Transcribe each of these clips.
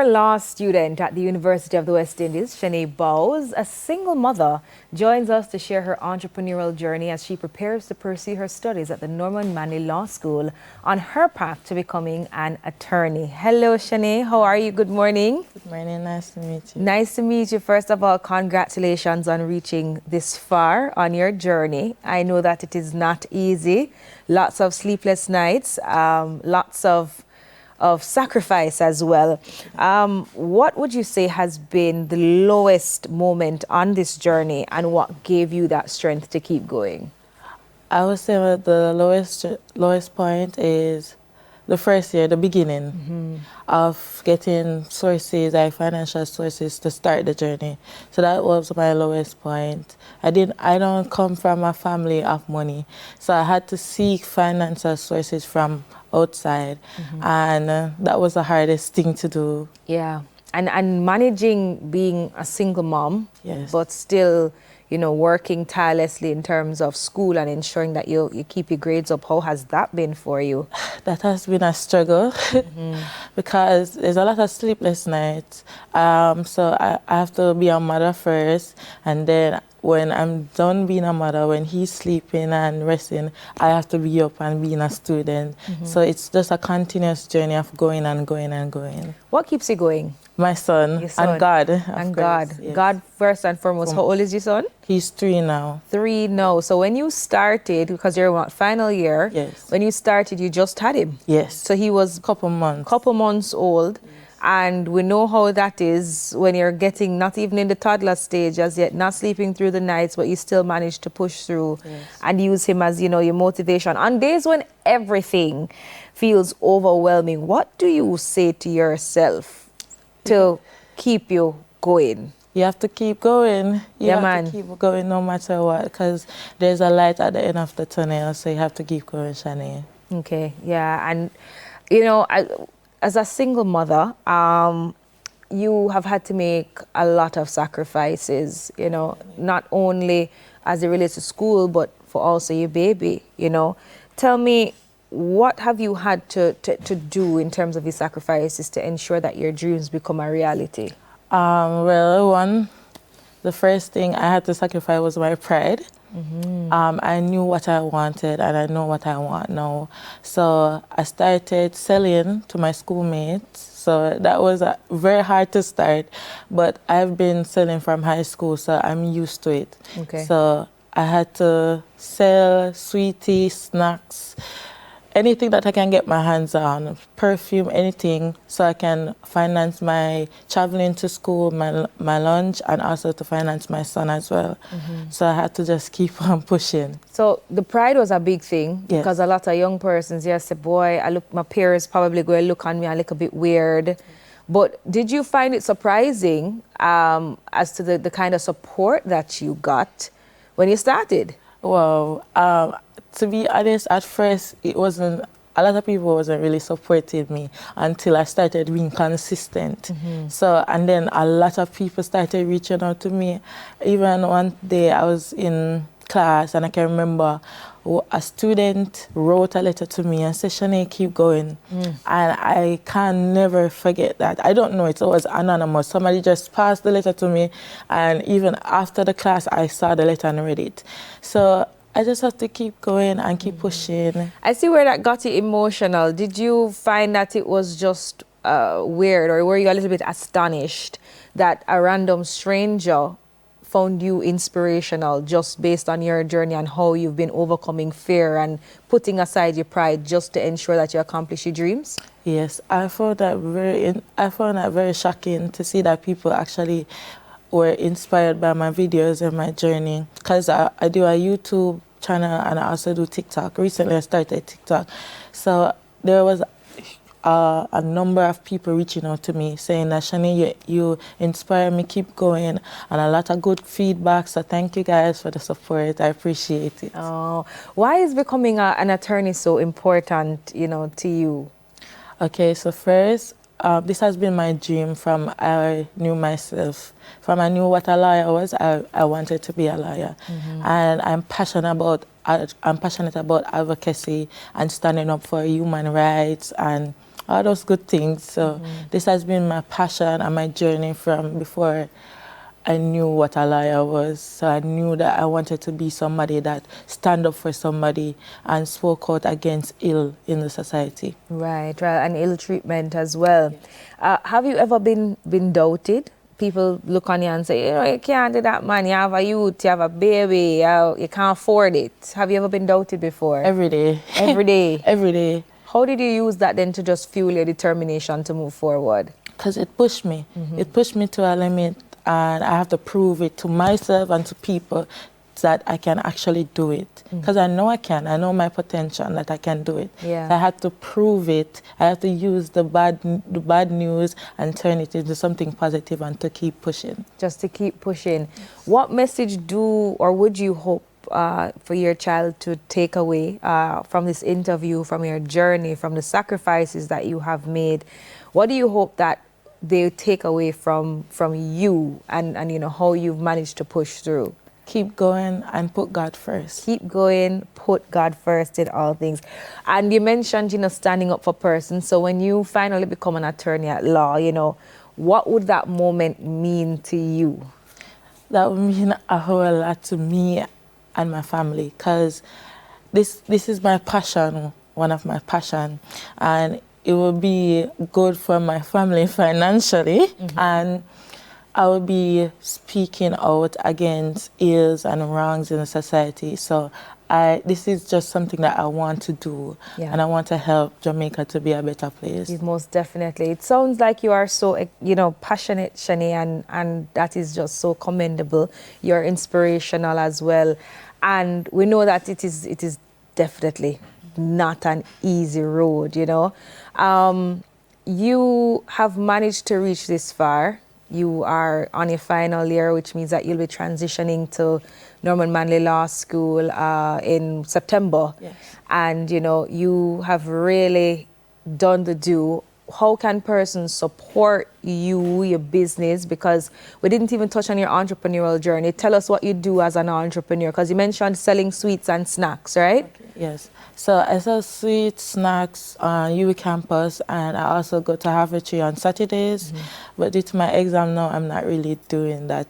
Senior law student at the University of the West Indies, Shanae Bowes, a single mother, joins us to share her entrepreneurial journey as she prepares to pursue her studies at the Norman Manley Law School on her path to becoming an attorney. Hello, Shanae. How are you? Good morning. Good morning. Nice to meet you. Nice to meet you. First of all, congratulations on reaching this far on your journey. I know that it is not easy. Lots of sleepless nights, lots of sacrifice as well. What would you say has been the lowest moment on this journey, and what gave you that strength to keep going? I would say that the lowest point is the first year, the beginning of getting sources, like financial sources, to start the journey. So that was my lowest point. I don't come from a family of money, so I had to seek financial sources from outside, and that was the hardest thing to do. Yeah, and managing being a single mom, Yes, but still, you know, working tirelessly in terms of school and ensuring that you keep your grades up. How has that been for you? that has been a struggle because there's a lot of sleepless nights. So I have to be a mother first, and then when I'm done being a mother, when he's sleeping and resting, I have to be up and being a student. So it's just a continuous journey of going and going and going. What keeps you going? My son, Your son. and God. And of God. course, yes. God first and foremost. How old is your son? He's 3 now. 3 now. So when you started, because you're what, final year, Yes. when you started, you just had him. Yes. So he was Couple months. couple months old. And we know how that is when you're getting not even in the toddler stage as yet, not sleeping through the nights, but you still manage to push through and use him as, you know, your motivation. On days when everything feels overwhelming, what do you say to yourself to keep you going? You have to keep going. You have to keep going no matter what, because there's a light at the end of the tunnel, so you have to keep going, Shanae. Okay, yeah. And, you know, as a single mother, you have had to make a lot of sacrifices, you know, not only as it relates to school, but for also your baby, you know. Tell me, what have you had to do in terms of your sacrifices to ensure that your dreams become a reality? Well, the first thing I had to sacrifice was my pride. I knew what I wanted, and I know what I want now. So I started selling to my schoolmates. So that was very hard to start, but I've been selling from high school, so I'm used to it. Okay. So I had to sell sweeties, snacks, anything that I can get my hands on, perfume, anything, so I can finance my traveling to school, my lunch, and also to finance my son as well. So I had to just keep on pushing. So the pride was a big thing, Yes. because a lot of young persons, yes, say, boy, my peers probably going to look on me a little bit weird. But did you find it surprising as to the kind of support that you got when you started? Well, to be honest, at first, a lot of people wasn't really supporting me until I started being consistent. So, and then a lot of people started reaching out to me. Even one day I was in class, and I can remember a student wrote a letter to me and said, Shanae, keep going. And I can never forget that. I don't know, it was anonymous. Somebody just passed the letter to me, and even after the class, I saw the letter and read it. So I just have to keep going and keep pushing. I see where that got you emotional. Did you find that it was just weird, or were you a little bit astonished that a random stranger found you inspirational just based on your journey and how you've been overcoming fear and putting aside your pride just to ensure that you accomplish your dreams? Yes, I found that very shocking to see that people actually were inspired by my videos and my journey, because I do a YouTube channel and I also do TikTok. Recently I started TikTok. So there was a number of people reaching out to me saying that, Shanae, you inspire me, keep going, and a lot of good feedback. So thank you guys for the support. I appreciate it. Oh, why is becoming an attorney so important, you know, to you? Okay, so first, this has been my dream from I knew myself. From I knew what a lawyer was, I wanted to be a lawyer. And I'm passionate about advocacy and standing up for human rights and all those good things. So this has been my passion and my journey from before I knew what a lawyer was. So I knew that I wanted to be somebody that stand up for somebody and spoke out against ill in the society. Right, and ill treatment as well. Have you ever been doubted? People look on you and say, you know, you can't do that, man. You have a youth, you have a baby, you can't afford it. Have you ever been doubted before? Every day. Every day? Every day. How did you use that then to just fuel your determination to move forward? Because it pushed me. It pushed me to a limit, and I have to prove it to myself and to people that I can actually do it. Because I know I can. I know my potential and that I can do it. Yeah. So I had to prove it. I have to use the bad news and turn it into something positive and to keep pushing. Just to keep pushing. What message or would you hope for your child to take away from this interview, from your journey, from the sacrifices that you have made? What do you hope that they take away from you and you know how you've managed to push through? Keep going and put God first. Keep going, put God first in all things. And you mentioned, you know, standing up for persons. So when you finally become an attorney at law, you know, what would that moment mean to you? That would mean a whole lot to me and my family, because this is my passion, one of my passion, and it will be good for my family financially, and I will be speaking out against ills and wrongs in the society. So this is just something that I want to do, and I want to help Jamaica to be a better place. Most definitely. It sounds like you are so, you know, passionate, Shanae, and that is just so commendable. You're inspirational as well. And we know that it is definitely not an easy road, you know. You have managed to reach this far. You are on your final year, which means that you'll be transitioning to Norman Manley Law School in September. Yes. And, you know, you have really done the do. How can persons support you, your business? Because we didn't even touch on your entrepreneurial journey. Tell us what you do as an entrepreneur, because you mentioned selling sweets and snacks, right? Okay. Yes. So I sell sweets, snacks on UWI campus, and I also go to Havre on Saturdays. But due to my exam now, I'm not really doing that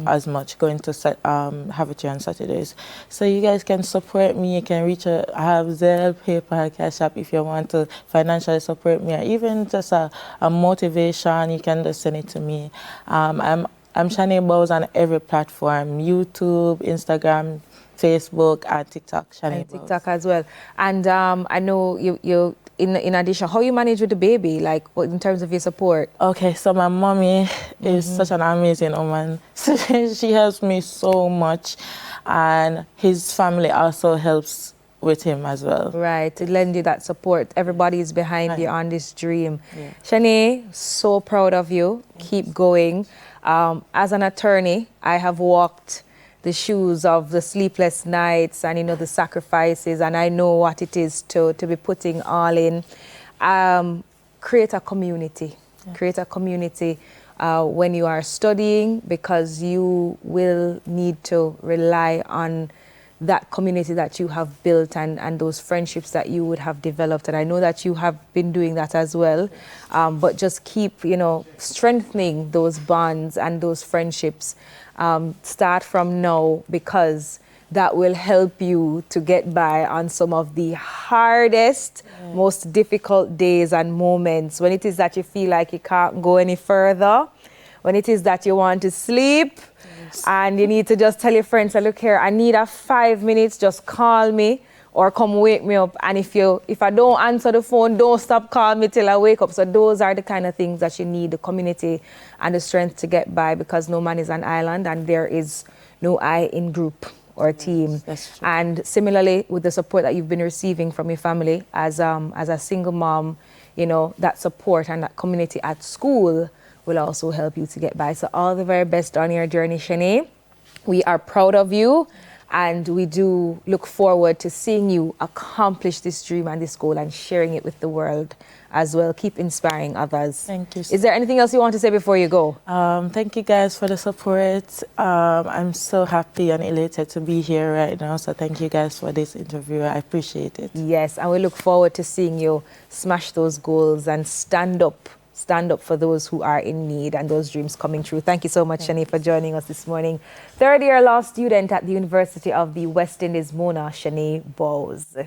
as much, going to Havre on Saturdays. So you guys can support me. You can reach I have Zelle, PayPal, Cash App if you want to financially support me, or even just a motivation, you can just send it to me. I'm Shanae Bowes on every platform, YouTube, Instagram, Facebook, and TikTok. Shanae Bowes. TikTok as well. And I know you in addition, how you manage with the baby, like in terms of your support? Okay, so my mommy is such an amazing woman. She helps me so much, and his family also helps with him as well. Right, to lend you that support. Everybody is behind you on this dream. Shanae, so proud of you. Keep going. As an attorney, I have walked the shoes of the sleepless nights and, you know, the sacrifices, and I know what it is to be putting all in. Create a community. Create a community when you are studying, because you will need to rely on that community that you have built and those friendships that you would have developed. And I know that you have been doing that as well. But just keep, you know, strengthening those bonds and those friendships. Start from now, because that will help you to get by on some of the hardest, most difficult days and moments, when it is that you feel like you can't go any further, when it is that you want to sleep, and you need to just tell your friends, look here, I need 5 minutes, just call me or come wake me up. And if I don't answer the phone, don't stop calling me till I wake up. So those are the kind of things that you need, the community and the strength to get by, because no man is an island and there is no I in group or team. That's true. And similarly, with the support that you've been receiving from your family as a single mom, you know, that support and that community at school will also help you to get by. So all the very best on your journey, Shanae. We are proud of you. And we do look forward to seeing you accomplish this dream and this goal and sharing it with the world as well. Keep inspiring others. Thank you. Is there anything else you want to say before you go? Thank you guys for the support. I'm so happy and elated to be here right now. So thank you guys for this interview. I appreciate it. Yes, and we look forward to seeing you smash those goals and stand up for those who are in need and those dreams coming true. Thank you so much, Shanae, for joining us this morning. Third-year law student at the University of the West Indies, Mona, Shanae Bowes.